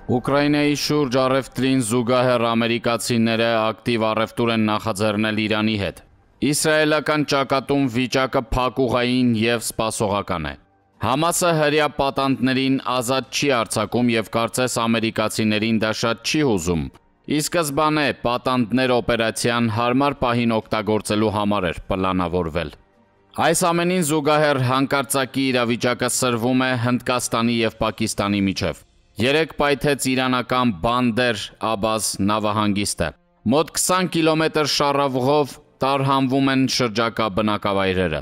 Ուկրաինայի շուրջ առևտրին զուգահեռ ամերիկացիները ակտիվ առևտուր են նախաձեռնել Իրանի հետ։ Իսրայելական ճակատում վիճակը փակուղային և սպասողական է։ Համասը հրեա պատանդներին ազատ չի արձակում և կարծես ամերիկացիներին դա շատ չի հուզում։ Ի սկզբանե պատանդներ օպերացիան հարմար պահին օգտագործելու համար էր պլանավորվել։ Այս ամենին զուգահեռ հանկարծակի իրավիճակը սրվում է Հնդկաստանի և Պակիստանի միջև։ Երեկ պայթեց իրանական Բանդեր Աբաս նավահանգիստը։ Մոտ 20 կիլոմետր շառավղով տարհանվում են շրջակա բնակավայրերը։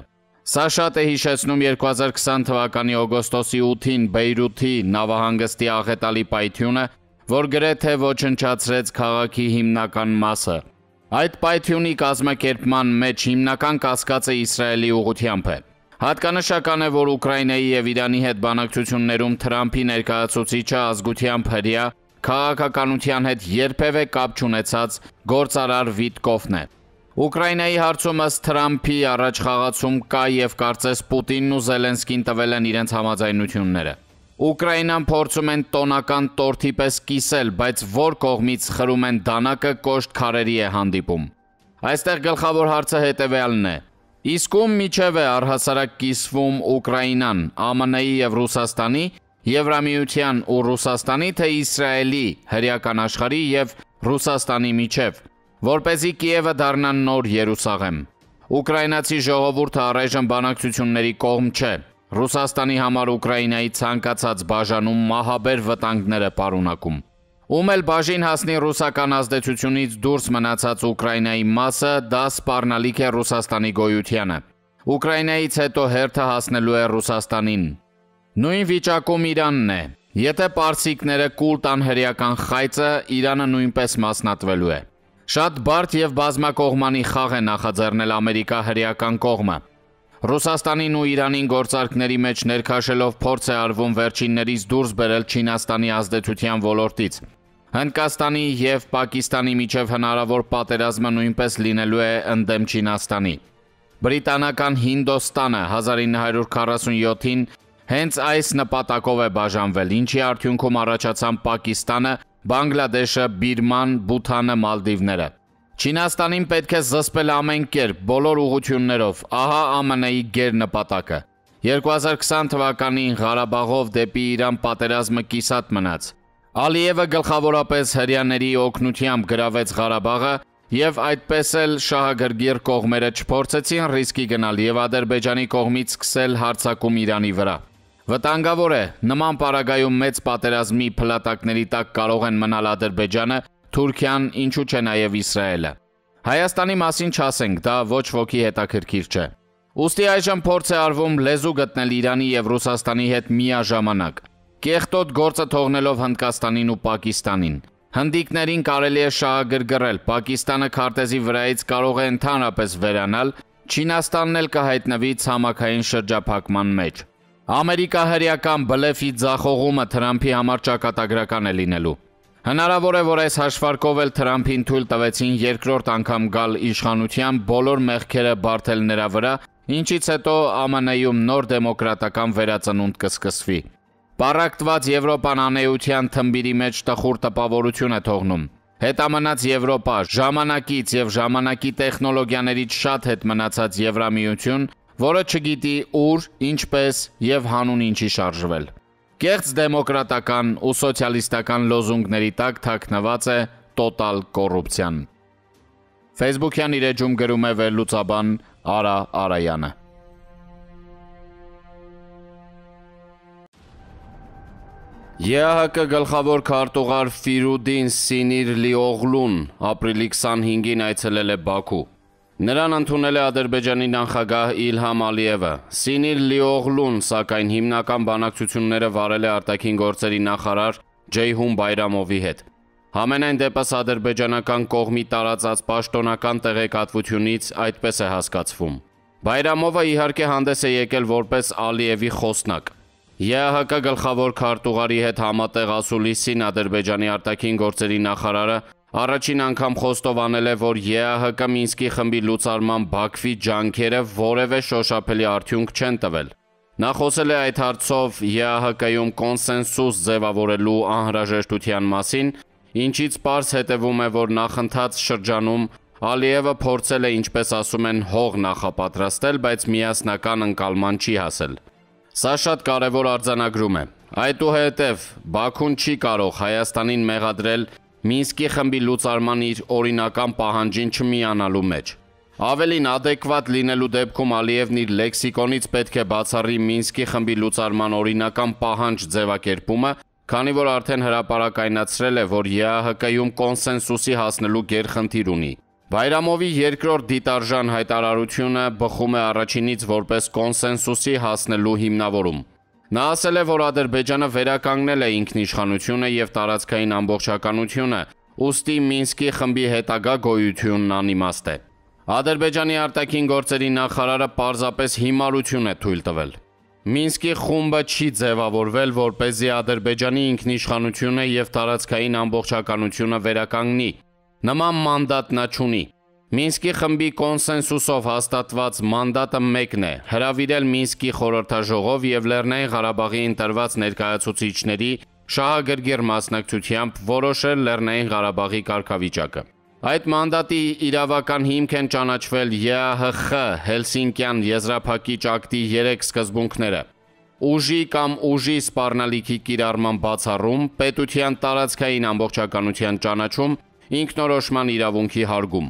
Սա շատ է հիշեցնում 2020 թվականի օգոստոսի 8-ին Բեյրութի նավահանգստի աղետալի պայթյունը, որ գրեթե ոչնչացրեց քաղաքի հիմնական մասը։ Այդ պայթյունի կազմակերպման մեջ հիմնական կասկածը Իսրայելի ուղղությամբ է։ Հատկանշական է, որ Ուկրաինայի և Իրանի հետ բանակցություններում Թրամփի ներկայացուցիչը ազգությամբ հրեա, քաղաքականության հետ երբևէ կապ չունեցած գործարար Վիտկոֆն է։ Ուկրաինայի հարցում ըստ Թրամփի առաջխաղացում կա և կարծես Պուտինն ու Զելենսկին տվել են իրենց համաձայնությունները։ Ուկրաինան փորձում են տոնական տորթի պես կիսել, բայց որ կողմից խրում են դանակը, կոշտ քարերի է հանդիպում։ Այստեղ գլխավոր հարցը հետևյալն է. իսկ ում միջև է առհասարակ կիսվում Ուկրաինան, ԱՄՆ-ի և Ռուսաստանի, Եվրամիության ու Ռուսաստանի, թե Իսրայելի, հրեական աշխարհի և Ռուսաստանի միջև, որպեսզի Կիևը դառնա նոր Երուսաղեմ։ Ուկրաինացի ժողովուրդը առայժմ բանակցությունների կողմ չէ։ Ռուսաստանի համար Ուկրաինայի ցանկացած բաժանում մահաբեր վտանգներ է պարունակում։ Ում էլ բաժին հասնի ռուսական ազդեցությունից դուրս մնացած Ուկրաինայի մասը, դա սպառնալիք է Ռուսաստանի գոյությանը։ Ուկրաինայից հետո հերթը հասնելու է Ռուսաստանին։ Նույն վիճակում Իրանն է։ Եթե պարսիկները կուլ տան հրեական խայծը, Իրանը նույնպես մասնատվելու է։ Շատ բարդ և բազմակողմանի խաղ է նախաձեռնել ամերիկա-հրեական կողմը։ Ռուսաստանին ու Իրանին գործարքների մեջ ներքաշելով փորձ է արվում վերջիններից դուրս բերել Չինաստանի ազդեցության ոլորտից։ Հնդկաստանի և Պակիստանի միջև հնարավոր պատերազմը նույնպես լինելու է ընդդեմ Չինաստանի։ Բրիտանական Հինդոստանը 1947-ին հենց այս նպատակով է բաժանվել, ինչի արդյունքում առաջացան Պակիստանը, Բանգլադեշը, Բիրման, Բութանը, Մալդիվները։ Չինաստանին պետք է զսպել ամեն կերպ, բոլոր ուղղություններով, ահա ԱՄՆ-ի գերնպատակը։ 2020 թվականին Ղարաբաղով դեպի Իրան պատերազմը կիսատ մնաց։ Ալիևը գլխավորապես հրեաների օգնությամբ գրավեց Ղարաբաղը և այդպես էլ շահագրգիռ կողմերը չփորձեցին ռիսկի գնալ և Ադրբեջանի կողմից սկսել հարձակում Իրանի վրա։ Վտանգավոր է, նման պարագայում մեծ պատերազմի փլատակների տակ կարող են մնալ Ադրբեջանը, Թուրքիան, ինչու չէ նաև Իսրայելը։ Հայաստանի մասին չասենք, դա ոչ ոքի հետաքրքիր չէ։ Ուստի այժմ փորձ է արվում լեզու գտնել Իրանի և Ռուսաստանի հետ միաժամանակ, կեղտոտ գործը թողնելով Հնդկաստանին ու Պակիստանին։ Հնդիկներին կարելի է շահագրգռել, Պակիստանը քարտեզի վրայից կարող է ընդհանրապես վերանալ, Չինաստանն էլ կհայտնվի ցամաքային շրջափակման մեջ։ Ամերիկա-հրեական բլեֆի ձախողումը Թրամփի համար ճակատագրական է լինելու։ Հնարավոր է, որ այս հաշվարկով էլ Թրամփին թույլ տվեցին երկրորդ անգամ գալ իշխանության, բոլոր մեղքերը բարթել նրա վրա, ինչից հետո ԱՄՆ-ում նոր դեմոկրատական վերածնունդ կսկսվի։ Պառակտված Եվրոպան անեության թմբիրի մեջ տխուր տպավորություն է թողնում։ Հետամնաց Եվրոպա, ժամանակից և ժամանակի տեխնոլոգիաներից շատ հետ մնացած Եվրամիություն, որը չգիտի ուր, ինչպես և հանուն ինչի շարժվել։ Կեղծ դեմոկրատական ու սոցիալիստական լոզունգների տակ թաքնված է տոտալ կոռուպցիան։ Facebook-յան իր էջում գրում է վերլուծաբան Արա Արայանը։ ԵԱՀԿ գլխավոր քարտուղար Ֆիրուդին Սինիր-Լիօղլուն ապրիլի 25-ին այցելել է Բաքու։ Նրան ընդունել է Ադրբեջանի նախագահ Իլհամ Ալիևը։ Սինիր-Լիօղլուն, սակայն հիմնական բանակցությունները վարել է արտաքին գործերի նախարար Ջեյհուն Բայրամովի հետ։ Համենայն դեպս ադրբեջանական կողմի տարածած պաշտոնական տեղեկատվությունից այդպես է հասկացվում։ Բայրամովը իհարկե հանդես է եկել որպես Ալիևի խոսնակ։ ԵԱՀԿ գլխավոր քարտուղարի հետ համատեղ ասուլիսին Ադրբեջանի արտաքին գործերի նախարարը առաջին անգամ խոստովանել է, որ ԵԱՀԿ Մինսկի խմբի լուծարման Բաքվի ջանքերը որևէ շոշափելի արդյունք չեն տվել։ Նա խոսել է այդ հարցով ԵԱՀԿ-ում կոնսենսուս ձևավորելու անհրաժեշտության մասին, ինչից պարզ հետևում է, որ նախընթաց շրջանում Ալիևը փորձել է, ինչպես ասում են, հող նախապատրաստել, բայց միասնական ընկալման չի հասել։ Սա շատ կարևոր արձանագրում է։ Այդուհետև Բաքուն չի կարող Հայաստանին մեղադրել Մինսկի խմբի լուծարման իր օրինական պահանջին չմիանալու մեջ։ Ավելին ադեկվատ լինելու դեպքում Ալիևն իր լեքսիկոնից պետք է բացառի Մինսկի խմբի լուծարման օրինական պահանջ ձևակերպումը, քանի որ արդեն հրապարակայնացրել է, որ ԵԱՀԿ-ում կոնսենսուսի հասնելու գերխնդիր ունի։ Բայրամովի երկրորդ դիտարժան հայտարարությունը բխում է առաջինից որպես կոնսենսուսի հասնելու հիմնավորում։ Նա ասել է, որ Ադրբեջանը վերականգնել է ինքնիշխանությունը և տարածքային ամբողջականությունը, ուստի Մինսկի խմբի հետագա գոյությունն անիմաստ է։ Ադրբեջանի արտաքին գործերի նախարարը պարզապես հիմարություն է թույլ տվել։ Մինսկի խումբը չի ձևավորվել, որպեսզի Ադրբեջանի ինքնիշխանությունը և տարածքային ամբողջականությունը վերականգնի։ Նման մանդատ նա չունի։ Մինսկի խմբի կոնսենսուսով հաստատված մանդատը մեկն է՝ հրավիրել Մինսկի խորհրդաժողով և Լեռնային Ղարաբաղի ընտրված ներկայացուցիչների շահագրգիռ մասնակցությամբ որոշել Լեռնային Ղարաբաղի կարգավիճակը։ Այդ մանդատի իրավական հիմք են ճանաչվել ԵԱՀԽ Հելսինկյան եզրափակիչ ակտի 3 սկզբունքները՝ ուժի կամ ուժի սպառնալիքի կիրառման բացառում, պետության տարածքային ամբողջականության ճանաչում, ինքնորոշման իրավունքի հարգում։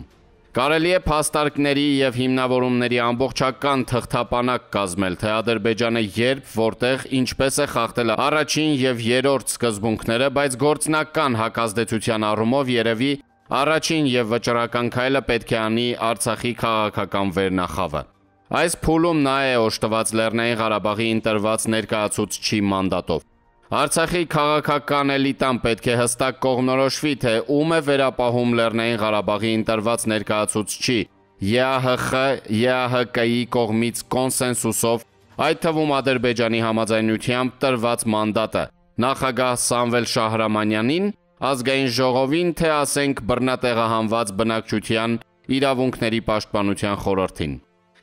Կարելի է փաստարկների և հիմնավորումների ամբողջական թղթապանակ կազմել, թե Ադրբեջանը երբ, որտեղ, ինչպես է խախտել առաջին և երրորդ սկզբունքները, բայց գործնական հակազդեցության առումով երևի առաջին և վճռական քայլը պետք է անի Արցախի քաղաքական վերնախավը։ Այս փուլում նա է օժտված Լեռնային Ղարաբաղի ընտրված ներկայացուցչի մանդատով։ Արցախի քաղաքական էլիտան պետք է հստակ կողմնորոշվի, թե ում է վերապահում Լեռնային Ղարաբաղի ընտրված ներկայացուցչի ԵԱՀԿ-ի կողմից կոնսենսուսով, այդ թվում Ադրբեջանի համաձայնությամբ տրված մանդատը նախագահ Սամվել Շահրամանյանին, ազգային ժողովին, թե ասենք բռնատեղահանված բնակչության իրավունքների պաշտպանության խորհրդին։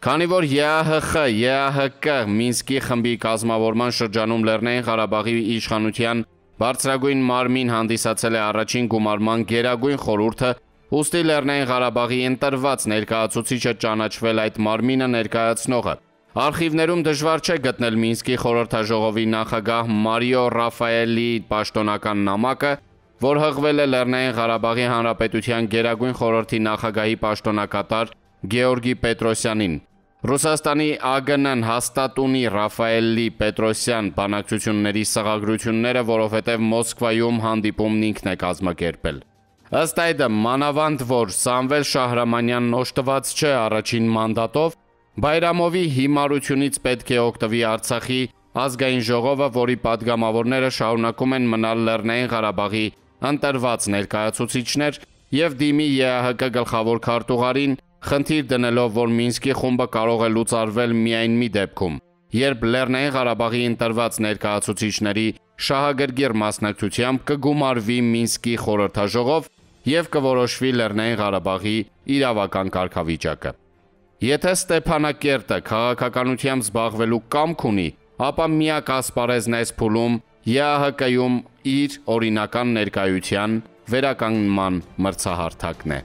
Քանի որ ԵԱՀԿ Մինսկի խմբի կազմավորման շրջանում Լեռնային Ղարաբաղի իշխանության բարձրագույն մարմին հանդիսացել է առաջին գումարման գերագույն խորհուրդը, ուստի Լեռնային Ղարաբաղի ընտրված ներկայացուցիչը ճանաչվել այդ մարմինը ներկայացնողը։ Արխիվներում դժվար չէ գտնել Մինսկի խորհրդաժողովի նախագահ Մարիո Ռաֆայելի պաշտոնական նամակը, որ հղվել է Լեռնային Ղարաբաղի Հանրապետության Գերագույն խորհրդի նախագահի պաշտոնակատար Գեորգի Պետրոսյանին։ Ռուսաստանի ԱԳՆ-ն հաստատ ունի Ռաֆայելի Պետրոսյան բանակցությունների սղագրությունները, որովհետև Մոսկվայում հանդիպումն ինքն է կազմակերպել։ Ըստ այդմ, մանավանդ որ Սամվել Շահրամանյանն օժտված չէ առաջին մանդատով, Բայրամովի հիմարությունից պետք է օգտվի Արցախի ազգային ժողովը, որի պատգամավորները շարունակում են մնալ Լեռնային Ղարաբաղի ընտրված ներկայացուցիչներ, և դիմի ԵԱՀԿ գլխավոր քարտուղարին, խնդիր դնելով, որ Մինսկի խումբը կարող է լուծարվել միայն մի դեպքում, երբ Լեռնային Ղարաբաղի ընտրված ներկայացուցիչների շահագրգիռ մասնակցությամբ կգումարվի Մինսկի խորհրդաժողով և կորոշվի Լեռնային Ղարաբաղի իրավական կարգավիճակը։ Եթե Ստեփանակերտը քաղաքականությամբ զբաղվելու կամք ունի, ապա միակ ասպարեզն այս փուլում ԵԱՀԿ-ում իր օրինական ներկայության վերականգնման մրցահարթակն է։